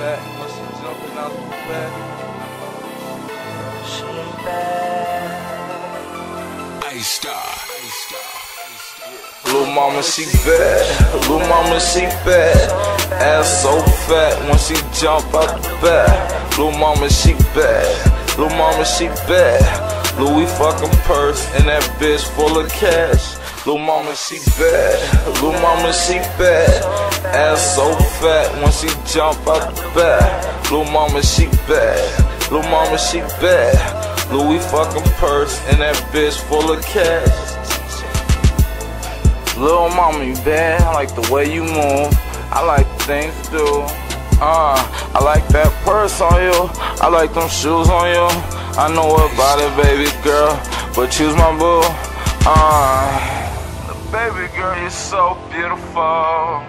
fat when she jumping out the bed. She bad. Ice Star. Lil' mama, she bad. Lil' mama, she bad. Ass so fat when she jump out the bed. Lil' mama, she bad. Lil' mama, she bad. Louis fucking purse and that bitch full of cash. Lil' mama, she bad. Lil' mama, she bad. Ass so fat when she jump out the bed. Lil' mama, she bad. Lil' mama, she bad. Louis fucking purse and that bitch full of cash. Lil' mama, you bad. I like the way you move. I like the things you do. I like that purse on you. I like them shoes on you. I know about it, baby girl, but choose my boo. Baby girl, you're so beautiful.